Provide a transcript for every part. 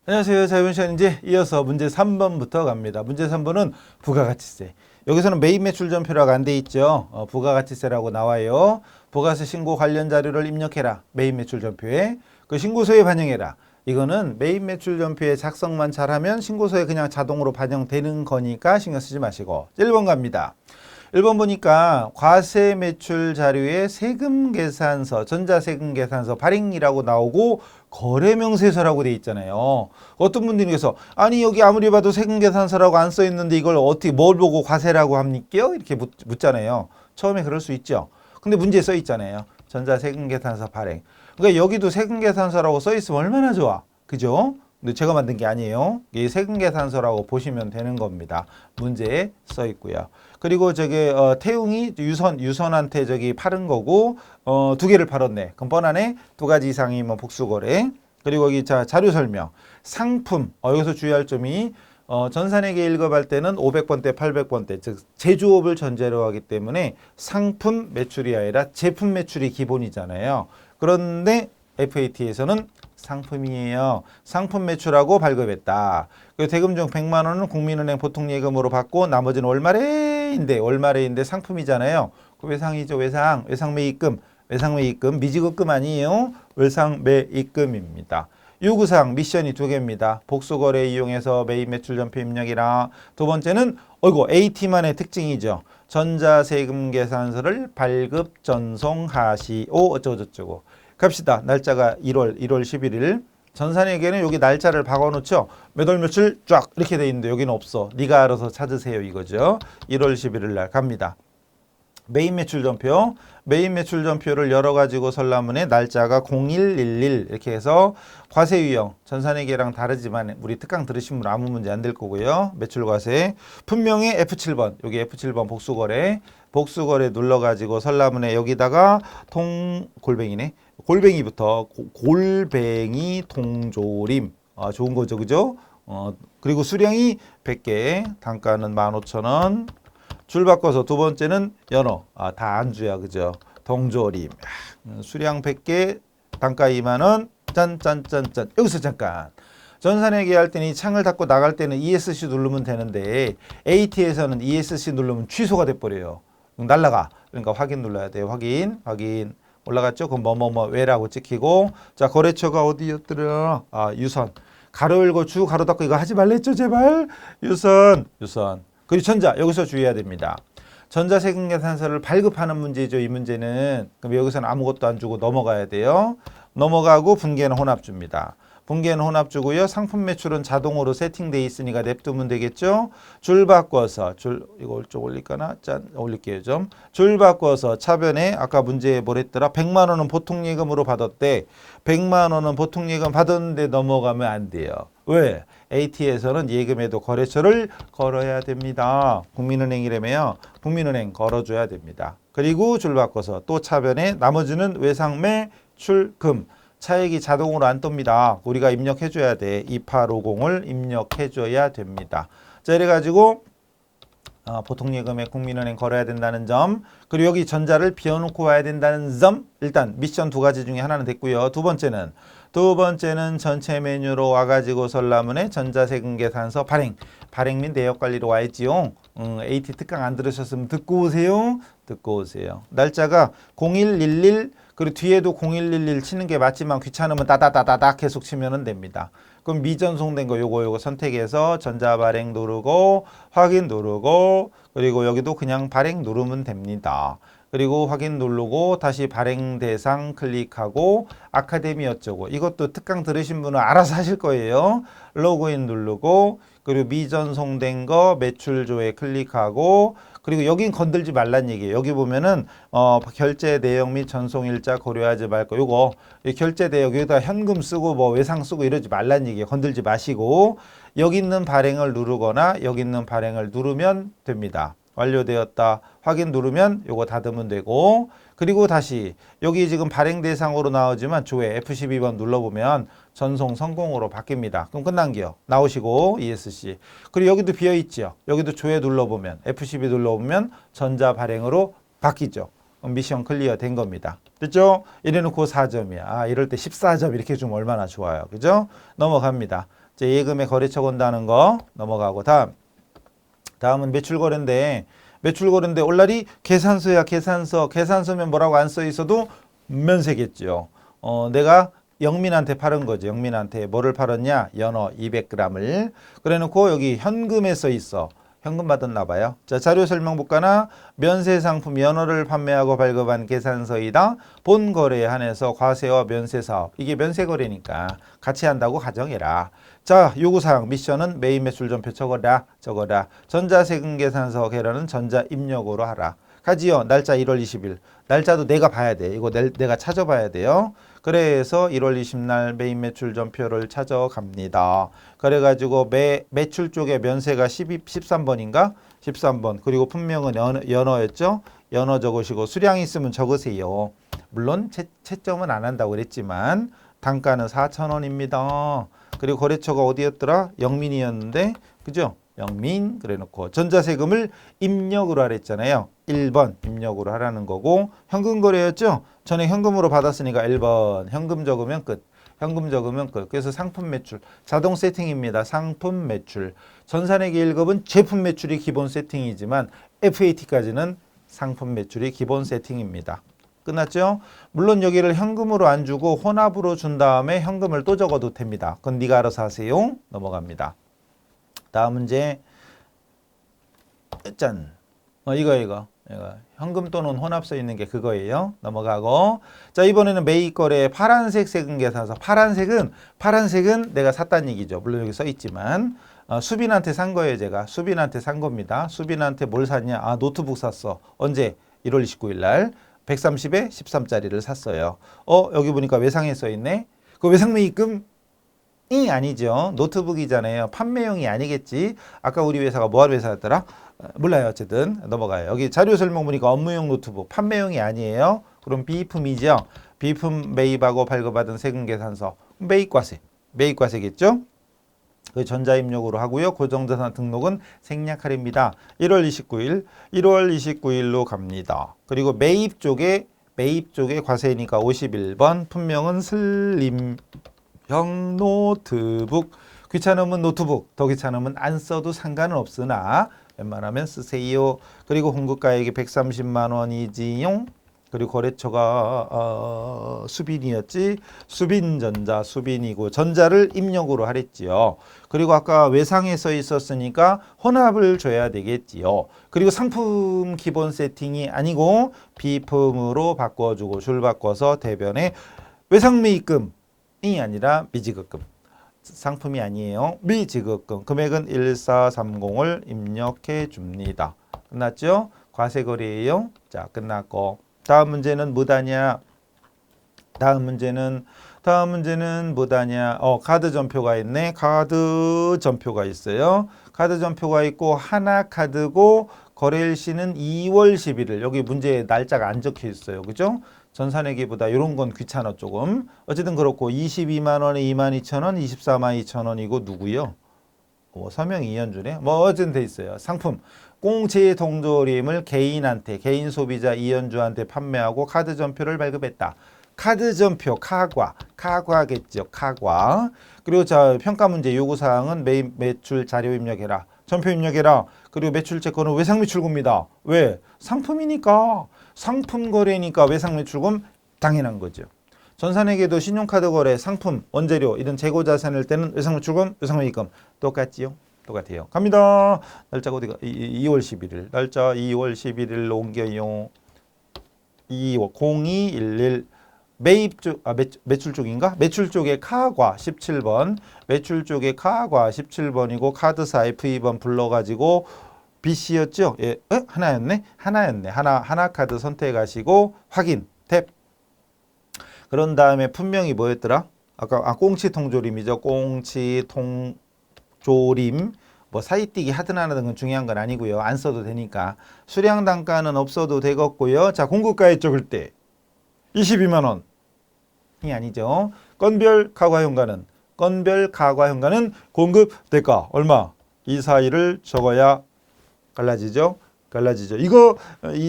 안녕하세요. 자유분 시간인지 이어서 문제 3번부터 갑니다. 문제 3번은 부가가치세. 여기서는 매입 매출 전표라고 안 돼 있죠. 부가가치세라고 나와요. 부가세 신고 관련 자료를 입력해라. 매입 매출 전표에. 그 신고서에 반영해라. 이거는 매입 매출 전표의 작성만 잘하면 신고서에 그냥 자동으로 반영되는 거니까 신경 쓰지 마시고. 1번 갑니다. 1번 보니까 과세 매출 자료에 세금 계산서, 전자세금 계산서 발행이라고 나오고 거래명세서라고 돼 있잖아요. 어떤 분들이 그래서 아니 여기 아무리 봐도 세금 계산서라고 안 써 있는데 이걸 어떻게 뭘 보고 과세라고 합니까? 이렇게 묻잖아요. 처음에 그럴 수 있죠. 근데 문제에 써 있잖아요. 전자세금 계산서 발행. 그러니까 여기도 세금 계산서라고 써 있으면 얼마나 좋아. 그죠? 근데 제가 만든 게 아니에요. 이 세금 계산서라고 보시면 되는 겁니다. 문제에 써 있고요. 그리고 저게 태웅이 유선한테 저기 팔은 거고 두 개를 팔았네. 그럼 뻔하네. 두 가지 이상이 뭐 복수거래. 그리고 여기 자 자료 설명. 상품. 여기서 주의할 점이 전산회계 1급 할 때는 500번대, 800번대, 즉 제조업을 전제로 하기 때문에 상품 매출이 아니라 제품 매출이 기본이잖아요. 그런데 FAT에서는 상품이에요. 상품 매출하고 발급했다. 그리고 대금 중 100만 원은 국민은행 보통예금으로 받고 나머지는 월말에인데 상품이잖아요. 그 외상이죠. 외상매입금, 미지급금 아니에요. 외상매입금입니다. 요구사항 미션이 두 개입니다. 복수거래 이용해서 매입 매출 전표 입력이라. 두 번째는 AT만의 특징이죠. 전자세금 계산서를 발급 전송하시오 어쩌고저쩌고. 갑시다. 날짜가 1월 11일. 전산회계는 여기 날짜를 박아놓죠. 몇 월 며칠 쫙 이렇게 돼 있는데 여기는 없어. 네가 알아서 찾으세요 이거죠. 1월 11일 날 갑니다. 매입 매출 전표. 매입 매출 전표를 열어가지고 설라문에 날짜가 0111 이렇게 해서 과세 유형 전산회계랑 다르지만 우리 특강 들으신 분 아무 문제 안 될 거고요. 매출 과세. 분명히 F7번 여기 F7번 복수거래 눌러가지고 설라문에 여기다가 골뱅이부터 골뱅이 통조림. 좋은 거죠. 그죠? 그리고 수량이 100개. 단가는 15,000원. 줄 바꿔서 두 번째는 연어. 다 안주야. 그죠? 통조림. 수량 100개. 단가 2만원. 짠짠짠짠. 여기서 잠깐. 전산회계 할 때는 이 창을 닫고 나갈 때는 ESC 누르면 되는데 AT에서는 ESC 누르면 취소가 돼버려요. 날라가. 그러니까 확인 눌러야 돼요. 확인. 올라갔죠? 그럼 왜라고 찍히고. 자, 거래처가 어디였더라? 유선. 가로 열고 주 가로 닫고 이거 하지 말랬죠, 제발. 유선. 그리고 전자. 여기서 주의해야 됩니다. 전자세금 계산서를 발급하는 문제죠, 이 문제는. 그럼 여기서는 아무것도 안 주고 넘어가야 돼요. 넘어가고 분계는 혼합주입니다. 분계는 혼합주고요. 상품 매출은 자동으로 세팅돼 있으니까 냅두면 되겠죠. 줄 바꿔서 이거 좀 올릴까나? 올릴게요 좀. 줄 바꿔서 차변에 아까 문제에 뭐랬더라? 100만 원은 보통 예금으로 받았대. 100만 원은 보통 예금 받았는데 넘어가면 안 돼요. 왜? AT에서는 예금에도 거래처를 걸어야 됩니다. 국민은행이라며요. 국민은행 걸어줘야 됩니다. 그리고 줄 바꿔서 또 차변에 나머지는 외상매출금. 차액이 자동으로 안 뜹니다. 우리가 입력해줘야 돼. 2850을 입력해줘야 됩니다. 자, 이래가지고 보통 예금에 국민은행 걸어야 된다는 점, 그리고 여기 전자를 비워놓고 와야 된다는 점. 일단 미션 두 가지 중에 하나는 됐고요. 두 번째는 전체 메뉴로 와가지고 설라문에 전자세금 계산서 발행 및 내역관리로 와있지요. AT 특강 안 들으셨으면 듣고 오세요. 날짜가 0111. 그리고 뒤에도 0111 치는 게 맞지만 귀찮으면 따다다다닥 계속 치면 됩니다. 그럼 미전송된 거 요거 선택해서 전자 발행 누르고 확인 누르고 그리고 여기도 그냥 발행 누르면 됩니다. 그리고 확인 누르고 다시 발행 대상 클릭하고 아카데미 어쩌고 이것도 특강 들으신 분은 알아서 하실 거예요. 로그인 누르고 그리고 미전송된 거 매출조회 클릭하고 그리고 여긴 건들지 말란 얘기예요. 여기 보면은 결제 내역 및 전송일자 고려하지 말고 요거 결제 내역 여기다 현금 쓰고 뭐 외상 쓰고 이러지 말란 얘기예요. 건들지 마시고 여기 있는 발행을 누르거나 여기 있는 발행을 누르면 됩니다. 완료되었다. 확인 누르면 요거 닫으면 되고 그리고 다시 여기 지금 발행 대상으로 나오지만 조회 F12번 눌러보면 전송 성공으로 바뀝니다. 그럼 끝난게요. 나오시고 ESC. 그리고 여기도 비어있죠. 여기도 조회 눌러보면 F12 눌러보면 전자 발행으로 바뀌죠. 미션 클리어 된 겁니다. 됐죠? 이래놓고 4점이야. 이럴 때 14점 이렇게 주면 얼마나 좋아요. 그죠? 넘어갑니다. 이제 예금에 거래처 건다는 거 넘어가고 다음은 매출거래인데 올라리 계산서야 계산서. 계산서면 뭐라고 안 써 있어도 면세겠죠. 내가 영민한테 팔은 거죠. 영민한테 뭐를 팔았냐? 연어 200g을. 그래 놓고 여기 현금에 써 있어. 현금 받았나 봐요. 자, 자료 설명 볼까나? 면세 상품 연어를 판매하고 발급한 계산서이다. 본 거래에 한해서 과세와 면세 사업. 이게 면세 거래니까 같이 한다고 가정해라. 자, 요구사항 미션은 메인 매출 전표 적어라. 전자세금 계산서 계란은 전자 입력으로 하라. 가지요. 날짜 1월 20일. 날짜도 내가 봐야 돼. 이거 내가 찾아봐야 돼요. 그래서 1월 20날 메인 매출 전표를 찾아갑니다. 그래가지고 매출 쪽에 면세가 13번인가? 13번. 그리고 분명은 연어였죠? 연어 적으시고 수량 있으면 적으세요. 물론 채점은 안 한다고 그랬지만 단가는 4,000원입니다. 그리고 거래처가 어디였더라? 영민이었는데 그죠? 영민 그래 놓고 전자세금을 입력으로 하랬잖아요. 1번 입력으로 하라는 거고 현금 거래였죠? 전에 현금으로 받았으니까 1번 현금 적으면 끝. 현금 적으면 끝. 그래서 상품 매출 자동 세팅입니다. 상품 매출. 전산회계 1급은 제품 매출이 기본 세팅이지만 FAT까지는 상품 매출이 기본 세팅입니다. 끝났죠? 물론 여기를 현금으로 안 주고 혼합으로 준 다음에 현금을 또 적어도 됩니다. 그건 네가 알아서 하세요. 넘어갑니다. 다음 문제. 짠. 이거. 현금 또는 혼합 써 있는 게 그거예요. 넘어가고. 자, 이번에는 매입 거래 파란색 세금 계산서. 파란색은 내가 샀다는 얘기죠. 물론 여기 써 있지만 수빈한테 산 거예요, 제가. 수빈한테 산 겁니다. 수빈한테 뭘 샀냐? 노트북 샀어. 언제? 1월 29일 날 130에 13짜리를 샀어요. 여기 보니까 외상에 써 있네. 그 외상 매입금 이 아니죠. 노트북이잖아요. 판매용이 아니겠지. 아까 우리 회사가 뭐 하는 회사였더라? 몰라요. 어쨌든 넘어가요. 여기 자료 설명 보니까 업무용 노트북 판매용이 아니에요. 그럼 비품이죠. 비품 매입하고 발급받은 세금 계산서 매입과세겠죠. 그 전자입력으로 하고요. 고정자산 등록은 생략할입니다. 1월 29일로 갑니다. 그리고 매입 쪽에 과세니까 51번 품명은 슬림형 노트북. 귀찮으면 노트북, 더 귀찮으면 안 써도 상관은 없으나 웬만하면 쓰세요. 그리고 공급가액이 130만 원이지용. 그리고 거래처가 수빈이었지. 수빈전자 수빈이고 전자를 입력으로 하랬지요. 그리고 아까 외상에 써 있었으니까 혼합을 줘야 되겠지요. 그리고 상품 기본 세팅이 아니고 비품으로 바꿔주고 줄 바꿔서 대변에 외상 매입금이 아니라 미지급금. 상품이 아니에요. 미지급금. 금액은 1430을 입력해 줍니다. 끝났죠? 과세거래예요. 자, 끝났고. 다음 문제는 뭐다냐? 다음 문제는 뭐다냐? 카드 전표가 있네. 카드 전표가 있어요. 카드 전표가 있고 하나 카드고 거래일시는 2월 11일. 여기 문제에 날짜가 안 적혀 있어요. 그죠? 전산회계보다 이런 건 귀찮아 조금. 어쨌든 그렇고 22만 원에 22,000원, 24만 2천원이고 누구요? 서명 이현주네. 어쨌든 돼 있어요. 상품. 공채 동조림을 개인 소비자 이현주한테 판매하고 카드 전표를 발급했다. 카드 전표 카과겠죠. 카과. 그리고 자, 평가 문제 요구 사항은 매출 자료 입력해라. 전표 입력해라. 그리고 매출 채권은 외상 매출금입니다. 왜? 상품이니까. 상품 거래니까 외상 매출금 당연한 거죠. 전산회계도 신용카드 거래, 상품, 원재료 이런 재고 자산일 때는 외상 매출금, 외상 매입금 똑같지요? 똑같아요. 갑니다. 날짜가 어디가? 2월 11일. 날짜 2월 11일로 옮겨요. 0211 매입 쪽, 매출 쪽인가? 매출 쪽에 카과 17번. 매출 쪽에 카과 17번이고 카드사 F2번 불러가지고 BC였죠? 예, 하나였네. 하나 카드 선택하시고 확인 탭. 그런 다음에 분명히 뭐였더라? 아까 꽁치 통조림이죠. 꽁치 통조림. 사이뛰기 하든 안 하든 건 중요한 건 아니고요. 안 써도 되니까. 수량 단가는 없어도 되겠고요. 자, 공급가액 적을 때 22만 원이 아니죠. 건별 가과현가는 공급 대가 얼마? 이 사이를 적어야 갈라지죠. 이거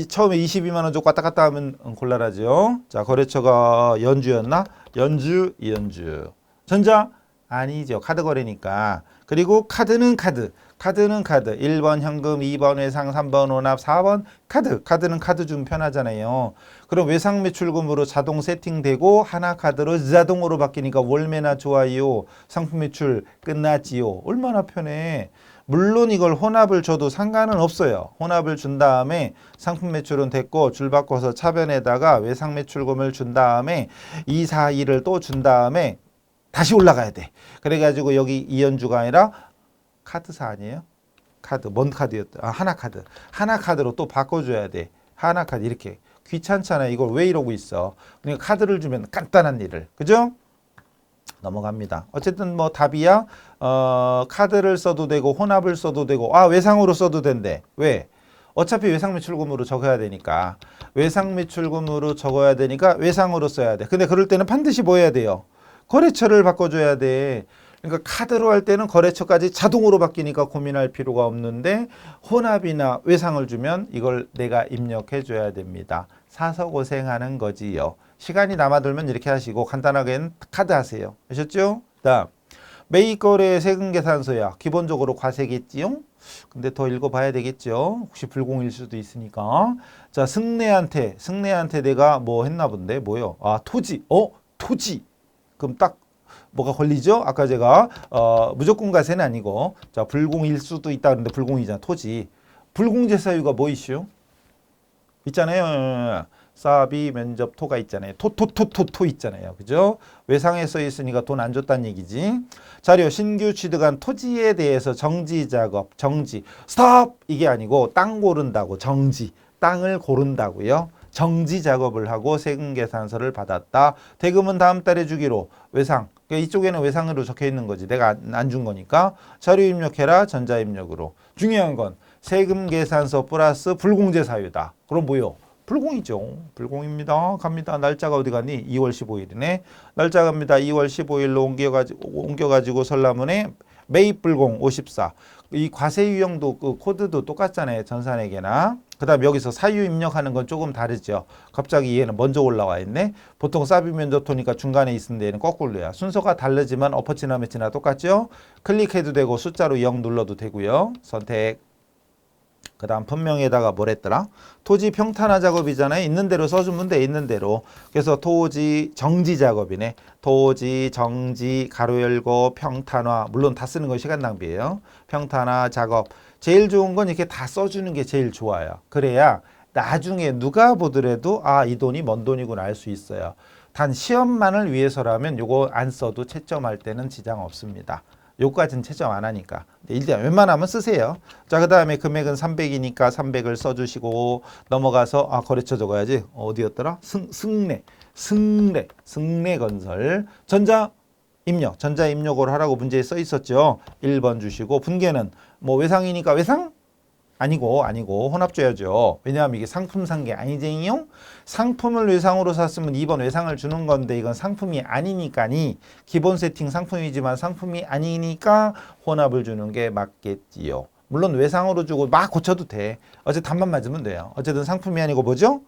처음에 22만 원 쪽 왔다 갔다 하면 곤란하죠. 자, 거래처가 연주였나? 이현주. 전자 아니죠. 카드 거래니까. 그리고 카드는 카드. 카드는 카드. 1번 현금, 2번 외상, 3번 혼합, 4번 카드. 카드는 카드 좀 편하잖아요. 그럼 외상 매출금으로 자동 세팅되고 하나 카드로 자동으로 바뀌니까 월매나 좋아요. 상품 매출 끝났지요. 얼마나 편해. 물론 이걸 혼합을 줘도 상관은 없어요. 혼합을 준 다음에 상품 매출은 됐고 줄 바꿔서 차변에다가 외상 매출금을 준 다음에 2, 4, 2를 또 준 다음에 다시 올라가야 돼. 그래가지고 여기 이연주가 아니라 카드사 아니에요? 카드. 뭔 카드였다? 아, 하나카드. 하나카드로 또 바꿔줘야 돼. 하나카드 이렇게. 귀찮잖아. 이걸 왜 이러고 있어. 그러니까 카드를 주면 간단한 일을. 그죠? 넘어갑니다. 어쨌든 뭐 답이야. 카드를 써도 되고 혼합을 써도 되고 외상으로 써도 된대. 왜? 어차피 외상 매출금으로 적어야 되니까. 외상 매출금으로 적어야 되니까 외상으로 써야 돼. 근데 그럴 때는 반드시 뭐 해야 돼요? 거래처를 바꿔줘야 돼. 그러니까 카드로 할 때는 거래처까지 자동으로 바뀌니까 고민할 필요가 없는데 혼합이나 외상을 주면 이걸 내가 입력해 줘야 됩니다. 사서 고생하는 거지요. 시간이 남아들면 이렇게 하시고 간단하게는 카드 하세요. 아셨죠? 다음 매입 거래 세금 계산서야. 기본적으로 과세겠지요? 근데 더 읽어봐야 되겠죠? 혹시 불공일 수도 있으니까. 자, 승래한테 내가 뭐 했나 본데 뭐요? 토지. 토지. 그럼 딱 뭐가 걸리죠? 아까 제가 무조건 과세는 아니고 자 불공일 수도 있다 그런데 불공이잖아. 토지. 불공제 사유가 뭐 이슈? 있잖아요. 사비 면접 토가 있잖아요. 토 있잖아요. 그죠? 외상에 써 있으니까 돈 안 줬다는 얘기지. 자료 신규 취득한 토지에 대해서 정지 작업. 정지. 스톱! 이게 아니고 땅 고른다고. 정지. 땅을 고른다고요. 정지 작업을 하고 세금 계산서를 받았다. 대금은 다음 달에 주기로. 외상. 그러니까 이쪽에는 외상으로 적혀 있는 거지. 내가 안 준 거니까. 자료 입력해라. 전자 입력으로. 중요한 건 세금 계산서 플러스 불공제 사유다. 그럼 뭐요? 불공이죠. 불공입니다. 갑니다. 날짜가 어디 갔니? 2월 15일이네. 날짜 갑니다. 2월 15일로 옮겨가지고 설라문에 매입 불공 54. 이 과세 유형도 그 코드도 똑같잖아요. 전산회계나. 그 다음 여기서 사유 입력하는 건 조금 다르죠. 갑자기 얘는 먼저 올라와 있네. 보통 사비 면접토니까 중간에 있는 데는 거꾸로야. 순서가 다르지만 어퍼치나 매치나 똑같죠. 클릭해도 되고 숫자로 0 눌러도 되고요. 선택. 그 다음 분명에다가 뭘 했더라? 토지 평탄화 작업이잖아요. 있는 대로 써주면 돼. 있는 대로. 그래서 토지 정지 작업이네. 토지 정지 가로 열고 평탄화. 물론 다 쓰는 건 시간 낭비예요. 평탄화 작업. 제일 좋은 건 이렇게 다 써주는 게 제일 좋아요. 그래야 나중에 누가 보더라도 이 돈이 뭔 돈이구나 알 수 있어요. 단 시험만을 위해서라면 요거 안 써도 채점할 때는 지장 없습니다. 요까지는 채점 안 하니까. 일단 웬만하면 쓰세요. 자, 그 다음에 금액은 300이니까 300을 써주시고 넘어가서 거래처 적어야지. 어디였더라? 승래건설. 전자 입력을 하라고 문제에 써 있었죠. 1번 주시고 분계는 뭐 외상이니까 외상? 아니고 혼합 줘야죠. 왜냐하면 이게 상품 산 게 아니쟁이요. 상품을 외상으로 샀으면 2번 외상을 주는 건데 이건 상품이 아니니까니 기본 세팅 상품이지만 상품이 아니니까 혼합을 주는 게 맞겠지요. 물론 외상으로 주고 막 고쳐도 돼. 어쨌든 답만 맞으면 돼요. 어쨌든 상품이 아니고 뭐죠?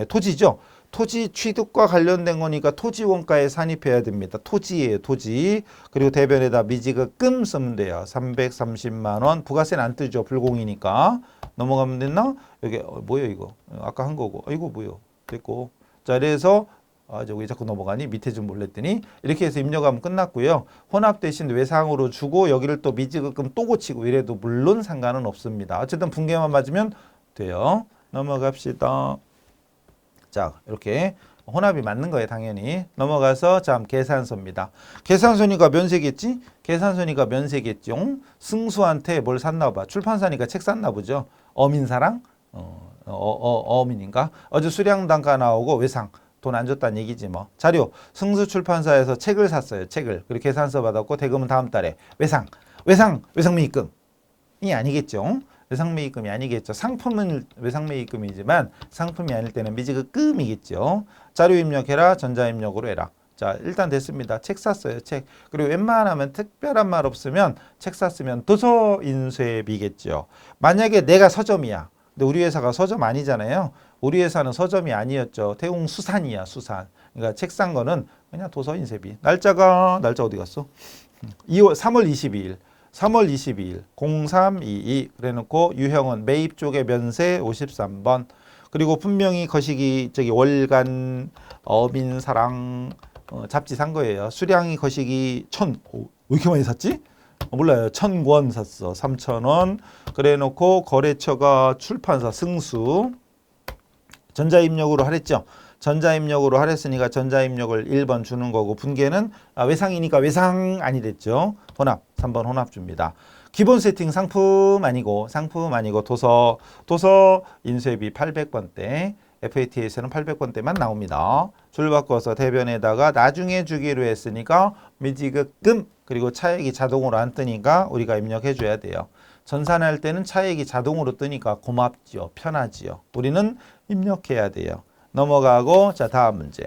토지죠. 토지 취득과 관련된 거니까 토지 원가에 산입해야 됩니다. 토지예요, 토지. 그리고 대변에다 미지급금 쓰면 돼요. 330만 원. 부가세는 안 뜨죠. 불공이니까. 넘어가면 됐나? 여기 뭐예요, 이거? 아까 한 거고. 이거 뭐예요? 됐고. 자, 그래서 저기 왜 자꾸 넘어가니? 밑에 좀 몰랐더니 이렇게 해서 입력하면 끝났고요. 혼합 대신 외상으로 주고 여기를 또 미지급금 또 고치고 이래도 물론 상관은 없습니다. 어쨌든 분계만 맞으면 돼요. 넘어갑시다. 자, 이렇게 혼합이 맞는 거예요, 당연히. 넘어가서 계산서입니다. 계산서니까 면세겠지? 계산서니까 면세겠죠? 승수한테 뭘 샀나 봐. 출판사니까 책 샀나 보죠. 어민사랑? 어민인가? 어제 수량 단가 나오고 외상. 돈 안 줬다는 얘기지 뭐. 자료. 승수 출판사에서 책을 샀어요. 책을. 그리고 계산서 받았고 대금은 다음 달에. 외상매입금이 아니겠죠? 외상매입금이 아니겠죠. 상품은 외상매입금이지만 상품이 아닐 때는 미지급금이겠죠. 자료 입력해라. 전자입력으로 해라. 자, 일단 됐습니다. 책 샀어요. 책. 그리고 웬만하면 특별한 말 없으면 책 샀으면 도서 인쇄비겠죠. 만약에 내가 서점이야. 근데 우리 회사가 서점 아니잖아요. 우리 회사는 서점이 아니었죠. 태웅수산이야, 수산. 그러니까 책 산 거는 그냥 도서 인쇄비. 날짜 어디 갔어? 3월 22일 0322 그래놓고 유형은 매입 쪽에 면세 53번. 그리고 분명히 거시기 저기 월간 어민사랑 잡지 산 거예요. 수량이 거시기 왜 이렇게 많이 샀지? 몰라요. 1,000권 샀어. 3,000원. 그래놓고 거래처가 출판사 승수. 전자입력으로 하랬죠. 전자입력으로 하랬으니까 전자입력을 1번 주는 거고 분계는 외상이니까 외상 아니 됐죠. 혼합 3번 혼합 줍니다. 기본 세팅 상품 아니고 도서 인쇄비 800번대 FAT에서는 800번대만 나옵니다. 줄 바꿔서 대변에다가 나중에 주기로 했으니까 미지급금 그리고 차액이 자동으로 안 뜨니까 우리가 입력해 줘야 돼요. 전산할 때는 차액이 자동으로 뜨니까 고맙지요. 편하지요. 우리는 입력해야 돼요. 넘어가고 자 다음 문제.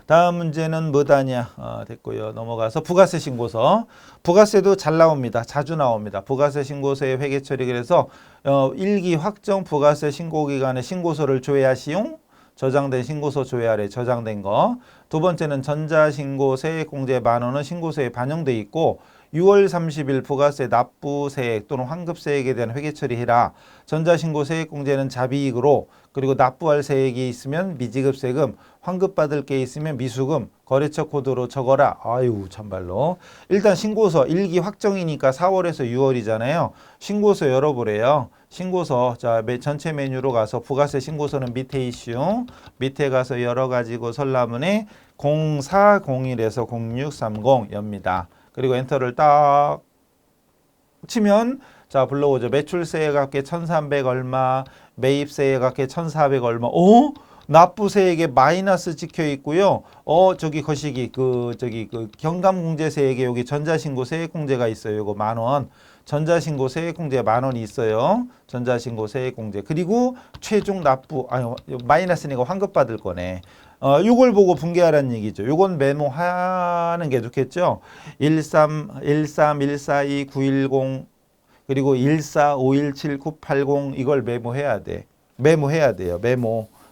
다음 문제는 뭐다냐 됐고요. 넘어가서 부가세 신고서. 부가세도 잘 나옵니다. 자주 나옵니다. 부가세 신고서의 회계 처리 그래서 1기 확정 부가세 신고기간에 신고서를 조회하시용. 저장된 신고서 조회하래. 저장된 거. 두 번째는 전자신고 세액공제 10,000원은 신고서에 반영돼 있고 6월 30일 부가세 납부세액 또는 환급세액에 대한 회계 처리해라. 전자신고 세액공제는 자비익으로 그리고 납부할 세액이 있으면 미지급세금, 환급받을 게 있으면 미수금, 거래처 코드로 적어라. 아유 참말로. 일단 신고서 1기 확정이니까 4월에서 6월이잖아요. 신고서 열어보래요. 신고서 자 전체 메뉴로 가서 부가세 신고서는 밑에 이슈 밑에 가서 열어가지고 설라문에 0401에서 0630 엽니다. 그리고 엔터를 딱 치면 자 불러오죠. 매출세액 합계 1,300 얼마, 매입세액 합계 1,400 얼마. 납부세액에 마이너스 찍혀 있고요. 저기 거시기 그 경감공제세액에 여기 전자신고 세액공제가 있어요. 이거 10,000원. 전자신고 세액공제 10,000원이 있어요. 전자신고 세액공제. 그리고 최종 납부 마이너스니까 환급받을 거네. 요걸 보고 분개하라는 얘기죠. 요건 메모하는 게 좋겠죠. 13142910 그리고 14517 980 이걸 메모해야 돼. 메모해야 돼요.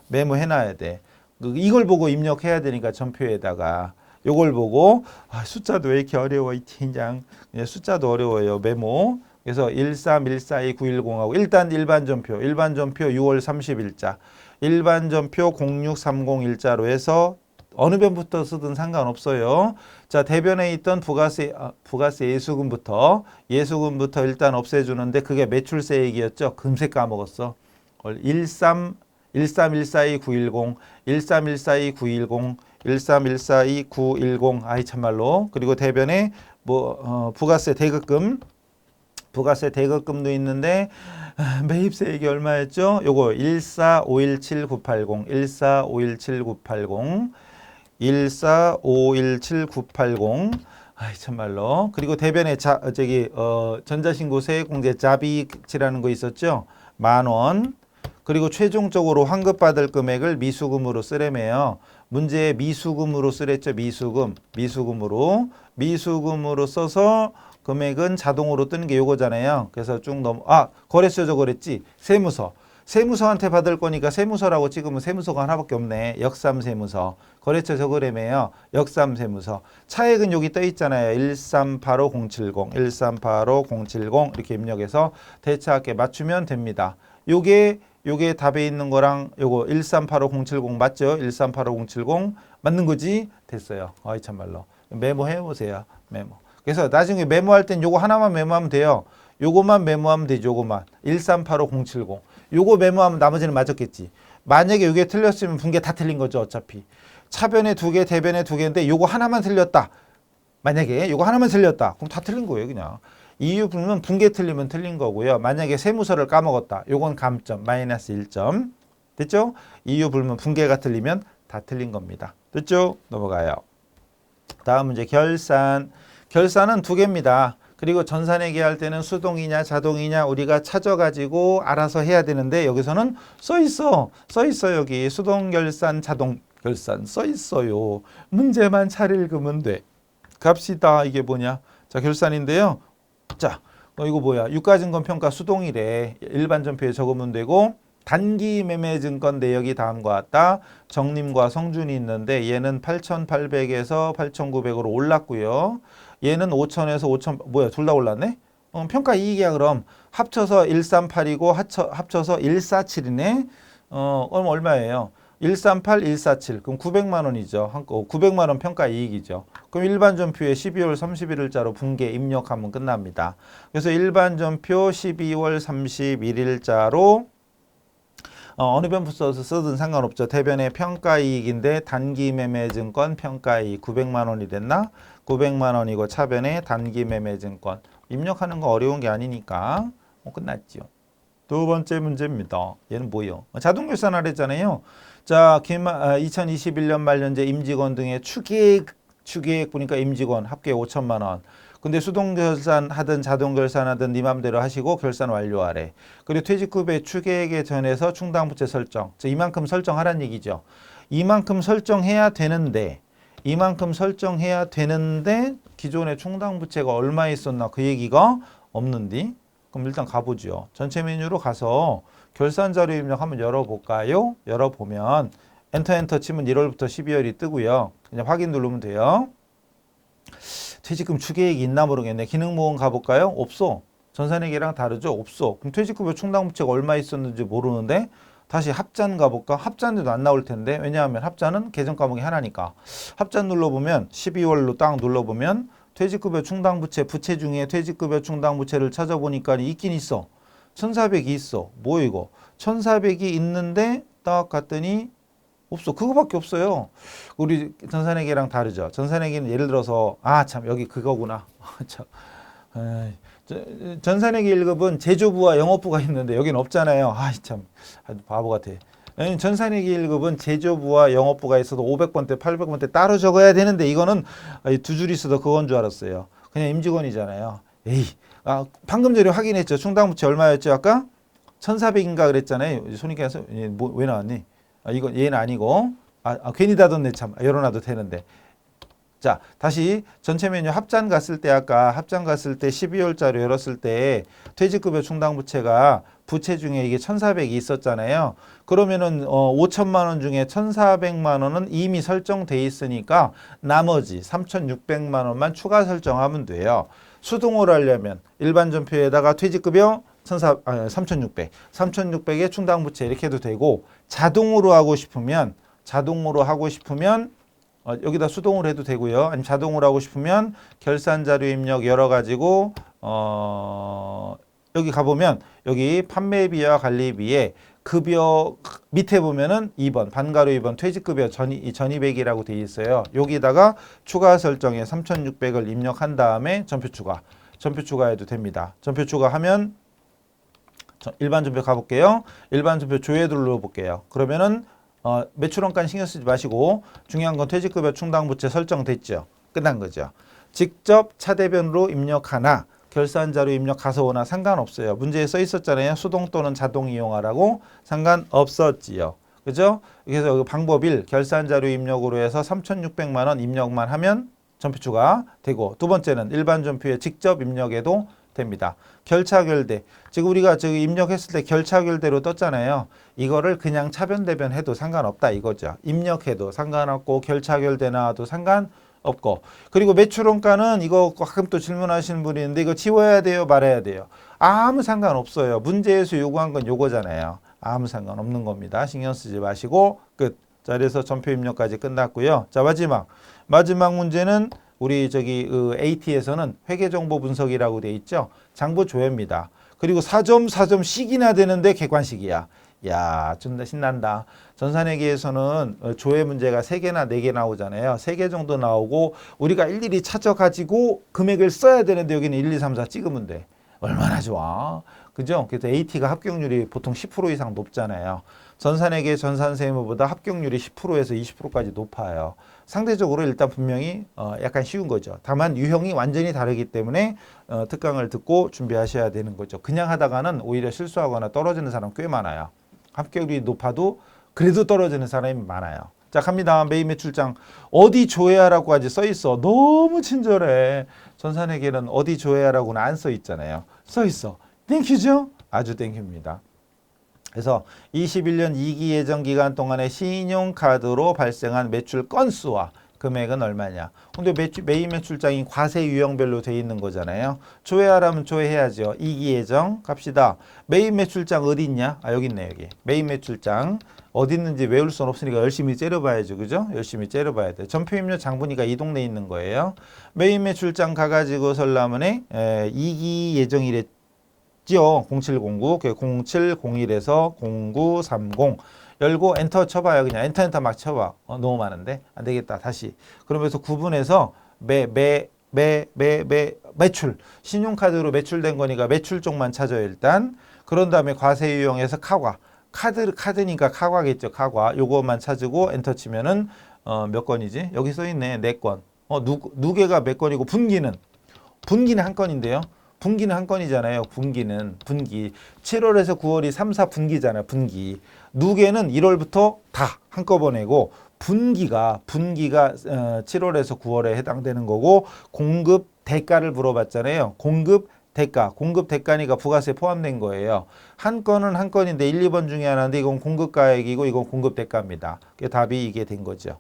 메모해놔야 돼. 이걸 보고 입력해야 되니까 전표에다가 요걸 보고 숫자도 왜 이렇게 어려워 이 팀장. 숫자도 어려워요. 메모. 그래서 131429110하고 일단 일반 전표 6월 30일자 일반 전표 0630일자로 해서 어느 변부터 쓰든 상관없어요. 자 대변에 있던 부가세 예수금부터 일단 없애주는데 그게 매출세액이었죠. 금세 까먹었어. 131429110 131429110 131429110 아이 참말로. 그리고 대변에 부가세 대급금도 있는데 매입세액이 얼마였죠? 요거 14517 980 14517 980 아이 참말로. 그리고 대변에 전자신고 세액공제 자비치라는 거 있었죠? 10,000원. 그리고 최종적으로 환급받을 금액을 미수금으로 쓰래매요. 문제에 미수금으로 쓰랬죠. 미수금으로 써서 금액은 자동으로 뜨는 게 요거잖아요. 그래서 쭉 거래처 적어랬지. 세무서한테 받을 거니까 세무서라고 찍으면 세무서가 하나밖에 없네. 역삼세무서. 거래처 적으래매요. 역삼세무서. 차액은 여기 떠 있잖아요. 1385070 1385070 이렇게 입력해서 대차학계 맞추면 됩니다. 요게 답에 있는 거랑 요거 1385070 맞죠? 1385070 맞는 거지? 됐어요. 아이 참말로. 메모해 보세요. 메모. 그래서 나중에 메모할 땐 요거 하나만 메모하면 돼요. 요거만 메모하면 되죠. 요거만. 1385070. 요거 메모하면 나머지는 맞았겠지. 만약에 요게 틀렸으면 분계 다 틀린 거죠. 어차피. 차변에 2개, 대변에 2개인데 요거 하나만 틀렸다. 만약에 요거 하나만 틀렸다. 그럼 다 틀린 거예요. 그냥. 이유 부분은 분계 틀리면 틀린 거고요. 만약에 세무서를 까먹었다. 요건 감점 마이너스 1점. 됐죠? 이유 불문 분계가 틀리면 다 틀린 겁니다. 됐죠? 넘어가요. 다음 문제 결산. 결산은 2개입니다. 그리고 전산회계 할 때는 수동이냐 자동이냐 우리가 찾아가지고 알아서 해야 되는데 여기서는 써있어 여기 수동결산 자동결산 써있어요. 문제만 잘 읽으면 돼. 갑시다. 이게 뭐냐. 자 결산인데요. 자 이거 뭐야. 유가증권평가 수동이래. 일반 전표에 적으면 되고 단기 매매 증권 내역이 다음과 같다. 정림과 성준이 있는데 얘는 8,800에서 8,900으로 올랐고요. 얘는 5,000에서 5,000 뭐야 둘 다 올랐네? 평가 이익이야 그럼 합쳐서 138이고 합쳐서 147이네. 그럼 얼마예요? 138, 147. 그럼 900만 원이죠. 900만 원 평가 이익이죠. 그럼 일반 전표에 12월 31일자로 분계 입력하면 끝납니다. 그래서 일반 전표 12월 31일자로 어느 변부 써서 쓰든 상관없죠. 대변의 평가 이익인데 단기 매매 증권 평가 이익 900만 원이 됐나? 900만 원이고 차변에 단기 매매 증권 입력하는 거 어려운 게 아니니까 끝났죠. 두 번째 문제입니다. 얘는 뭐예요? 자동 결산하라 했잖아요. 자, 2021년 말년제 임직원 등의 추계액 보니까 임직원 합계 5천만 원. 근데 수동 결산하든 자동 결산하든 네 맘대로 하시고 결산 완료하래. 그리고 퇴직 후에 추계액에 전해서 충당부채 설정. 자, 이만큼 설정하란 얘기죠. 이만큼 설정해야 되는데 기존에 충당부채가 얼마 있었나 그 얘기가 없는데 그럼 일단 가보죠. 전체 메뉴로 가서 결산자료 입력 한번 열어볼까요? 열어보면 엔터 치면 1월부터 12월이 뜨고요. 그냥 확인 누르면 돼요. 퇴직금 추계액이 있나 모르겠네. 기능모험 가볼까요? 없어. 전산회계랑 다르죠? 없어. 그럼 퇴직급여 충당부채가 얼마 있었는지 모르는데 다시 합잔 가볼까? 합잔에도 안 나올 텐데 왜냐하면 합잔은 계정 과목이 하나니까 합잔 눌러보면 12월로 딱 눌러보면 퇴직급여 충당부채 부채 중에 퇴직급여 충당부채를 찾아보니까 있긴 있어. 1,400이 있어. 뭐 이거? 1,400이 있는데 딱 갔더니 없어. 그거밖에 없어요. 우리 전산회계랑 다르죠. 전산회계는 예를 들어서 참 여기 그거구나. 참. 전산회계 1급은 제조부와 영업부가 있는데 여기는 없잖아요. 참 바보 같아. 전산회계 1급은 제조부와 영업부가 있어도 500번대, 800번대 따로 적어야 되는데 이거는 두 줄 있어도 그건 줄 알았어요. 그냥 임직원이잖아요. 방금 전에 확인했죠. 충당부채 얼마였죠? 아까 1,400인가 그랬잖아요. 손익계산서 왜 나왔니? 이건 얘는 아니고 괜히 닫았네 참. 열어놔도 되는데. 자, 다시 전체 메뉴 합잔 갔을 때 아까 합잔 갔을 때 12월자로 열었을 때 퇴직급여 충당부채가 부채 중에 이게 1,400이 있었잖아요. 그러면은 5천만 원 중에 1,400만 원은 이미 설정돼 있으니까 나머지 3,600만 원만 추가 설정하면 돼요. 수동으로 하려면 일반 전표에다가 퇴직급여 3,600에 충당부채 이렇게 해도 되고 자동으로 하고 싶으면 여기다 수동으로 해도 되고요. 아니면 자동으로 하고 싶으면 결산자료 입력 열어가지고 여기 가보면 여기 판매비와 관리비에 급여 밑에 보면은 2번 반가로 2번 퇴직급여 전입액이라고 되어 있어요. 여기다가 추가 설정에 3,600을 입력한 다음에 전표 추가해도 됩니다. 전표 추가하면 일반 전표 가볼게요. 일반 전표 조회 눌러볼게요. 그러면은 매출원가는 신경 쓰지 마시고 중요한 건 퇴직급여 충당부채 설정됐죠. 끝난 거죠. 직접 차대변으로 입력하나 결산자료 입력 가서 오나 상관없어요. 문제에 써 있었잖아요. 수동 또는 자동 이용하라고 상관없었지요. 그죠? 그래서 그 방법 1 결산자료 입력으로 해서 3,600만 원 입력만 하면 전표추가 되고 두 번째는 일반 전표에 직접 입력해도 됩니다. 결차결대. 지금 우리가 저기 입력했을 때 결차결대로 떴잖아요. 이거를 그냥 차변대변 해도 상관없다 이거죠. 입력해도 상관없고 결차결대 나와도 상관없고 그리고 매출원가는 이거 가끔 또 질문하시는 분이 있는데 이거 지워야 돼요 말아야 돼요. 아무 상관없어요. 문제에서 요구한 건 요거잖아요. 아무 상관없는 겁니다. 신경 쓰지 마시고 끝. 자, 그래서 전표 입력까지 끝났고요. 자, 마지막 문제는 우리 저기 AT에서는 회계정보 분석이라고 돼 있죠. 장부 조회입니다. 그리고 4점씩이나 되는데 객관식이야. 야, 좀 신난다. 전산회계에서는 조회 문제가 3개나 4개 나오잖아요. 3개 정도 나오고 우리가 일일이 찾아가지고 금액을 써야 되는데 여기는 1, 2, 3, 4 찍으면 돼. 얼마나 좋아. 그죠? 그래서 AT가 합격률이 보통 10% 이상 높잖아요. 전산회계 전산세무보다 합격률이 10%에서 20%까지 높아요. 상대적으로 일단 분명히 약간 쉬운 거죠. 다만 유형이 완전히 다르기 때문에 특강을 듣고 준비하셔야 되는 거죠. 그냥 하다가는 오히려 실수하거나 떨어지는 사람 꽤 많아요. 합격률이 높아도 그래도 떨어지는 사람이 많아요. 자, 갑니다. 매입 매출장 어디 조회하라고까지 써 있어. 너무 친절해. 전산회계는 어디 조회하라고는 안 써 있잖아요. 써 있어. 땡큐죠? 아주 땡큐입니다. 그래서 21년 2기 예정 기간 동안에 신용카드로 발생한 매출 건수와 금액은 얼마냐. 근데 매입 매출장이 과세 유형별로 돼 있는 거잖아요. 조회하라면 조회해야죠. 2기 예정 갑시다. 매입 매출장 어디 있냐? 아, 여기 있네, 여기. 매입 매출장 어디 있는지 외울 수는 없으니까 열심히 째려봐야죠. 그죠? 열심히 째려봐야 돼. 전표임료 장부니까 이 동네에 있는 거예요. 매입 매출장 가가지고 설라문에 2기 예정이랬죠. 0709, 0701에서 0930 열고 엔터 쳐봐요. 그냥 엔터 막 쳐봐. 너무 많은데 안 되겠다. 다시. 그러면서 구분해서 매출 신용카드로 매출된 거니까 매출 쪽만 찾아요. 일단 그런 다음에 과세 유형에서 카드니까 카과겠죠. 카과 요거만 찾고 엔터 치면은 몇 건이지? 여기 써 있네. 4건. 누계가 몇 건이고 분기는 한 건인데요. 분기는 한 건이잖아요. 분기. 7월에서 9월이 3, 4분기잖아요. 분기. 누계는 1월부터 다 한꺼번에고 분기가 7월에서 9월에 해당되는 거고 공급 대가를 물어봤잖아요. 공급 대가니까 부가세 포함된 거예요. 한 건은 한 건인데 1, 2번 중에 하나인데 이건 공급가액이고 이건 공급 대가입니다. 답이 이게 된 거죠.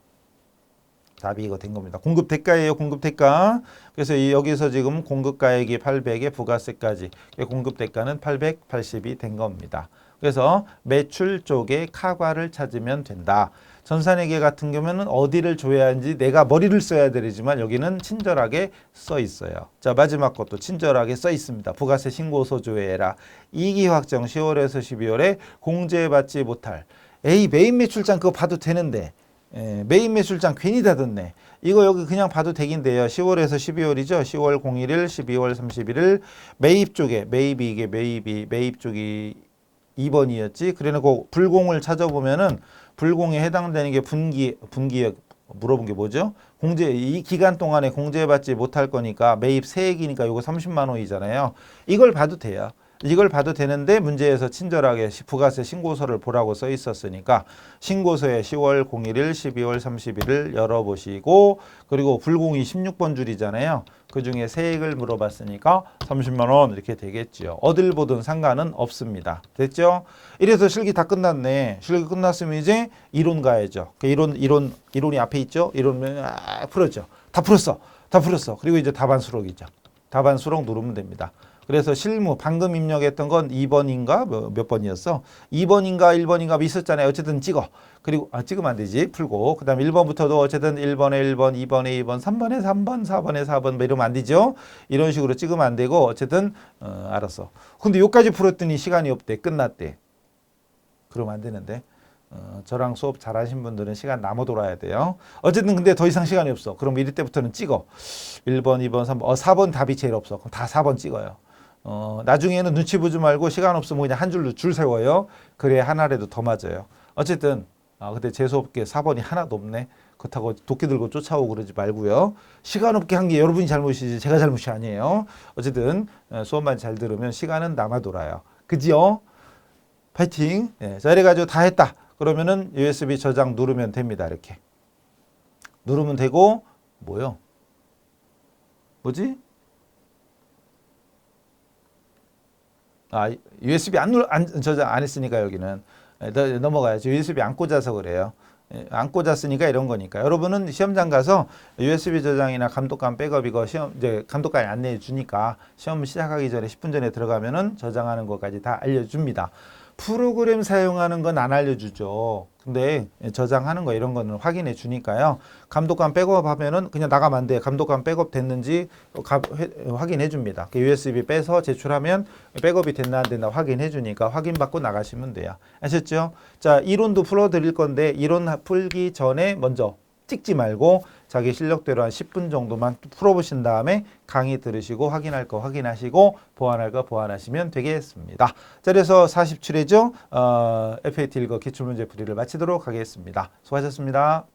답이 이거 된 겁니다. 공급 대가예요. 공급 대가. 그래서 여기서 지금 공급가액이 800에 부가세까지 공급 대가는 880이 된 겁니다. 그래서 매출 쪽에 카과를 찾으면 된다. 전산회계 같은 경우는 어디를 조회하는지 내가 머리를 써야 되지만 여기는 친절하게 써 있어요. 자, 마지막 것도 친절하게 써 있습니다. 부가세 신고서 조회해라. 2기 확정 10월에서 12월에 공제받지 못할 매입 매출장 그거 봐도 되는데 매입 매출장 괜히 닫았네. 이거 여기 그냥 봐도 되긴 돼요. 10월에서 12월이죠. 10월 01일, 12월 31일 매입 쪽에 매입 쪽이 2번이었지. 그래놓고 불공을 찾아보면은 불공에 해당되는 게 분기에 물어본 게 뭐죠? 이 기간 동안에 공제받지 못할 거니까 매입 세액이니까 요거 30만 원이잖아요. 이걸 봐도 돼요. 이걸 봐도 되는데 문제에서 친절하게 부가세 신고서를 보라고 써 있었으니까 신고서에 10월 01일, 12월 31일 열어보시고 그리고 불공이 16번 줄이잖아요. 그중에 세액을 물어봤으니까 30만 원 이렇게 되겠죠. 어딜 보든 상관은 없습니다. 됐죠? 이래서 실기 다 끝났네. 실기 끝났으면 이제 이론 가야죠. 이론이 앞에 있죠? 이론은 풀었죠. 다 풀었어. 그리고 이제 답안 수록이죠. 답안 수록 누르면 됩니다. 그래서 실무 방금 입력했던 건 2번인가 몇 번이었어? 2번인가 1번인가 있었잖아요. 어쨌든 찍어. 그리고 찍으면 안 되지. 풀고. 그다음 1번부터도 어쨌든 1번에 1번, 2번에 2번, 3번에 3번, 4번에 4번 뭐 이러면 안 되죠. 이런 식으로 찍으면 안 되고 어쨌든 알았어. 근데 여기까지 풀었더니 시간이 없대. 끝났대. 그러면 안 되는데. 저랑 수업 잘하신 분들은 시간 남아 돌아야 돼요. 어쨌든 근데 더 이상 시간이 없어. 그럼 이럴 때부터는 찍어. 1번, 2번, 3번. 4번 답이 제일 없어. 그럼 다 4번 찍어요. 나중에는 눈치 보지 말고 시간 없으면 그냥 한 줄로 줄 세워요. 그래 하나라도 더 맞아요. 어쨌든 근데 재수없게 4번이 하나도 없네. 그렇다고 도끼 들고 쫓아오고 그러지 말고요. 시간 없게 한 게 여러분이 잘못이지 제가 잘못이 아니에요. 어쨌든 수업만 잘 들으면 시간은 남아 돌아요. 그지요? 파이팅. 자, 이래가지고 다 했다. 그러면은 USB 저장 누르면 됩니다. 이렇게 누르면 되고 뭐지? USB 저장 안 했으니까 여기는 넘어가야죠. USB 안 꽂아서 그래요. 안 꽂았으니까 이런 거니까. 여러분은 시험장 가서 USB 저장이나 감독관 백업 이거 이제 감독관이 안내해 주니까 시험 시작하기 전에 10분 전에 들어가면은 저장하는 것까지 다 알려줍니다. 프로그램 사용하는 건 안 알려주죠. 근데 저장하는 거 이런 거는 확인해 주니까요. 감독관 백업 하면은 그냥 나가면 안 돼. 감독관 백업 됐는지 확인해 줍니다. USB 빼서 제출하면 백업이 됐나 안 됐나 확인해 주니까 확인받고 나가시면 돼요. 아셨죠? 자, 이론도 풀어 드릴 건데 이론 풀기 전에 먼저 찍지 말고 자기 실력대로 한 10분 정도만 풀어보신 다음에 강의 들으시고 확인할 거 확인하시고 보완할 거 보완하시면 되겠습니다. 자, 그래서 47회죠. FAT 1거 기출문제 풀이를 마치도록 하겠습니다. 수고하셨습니다.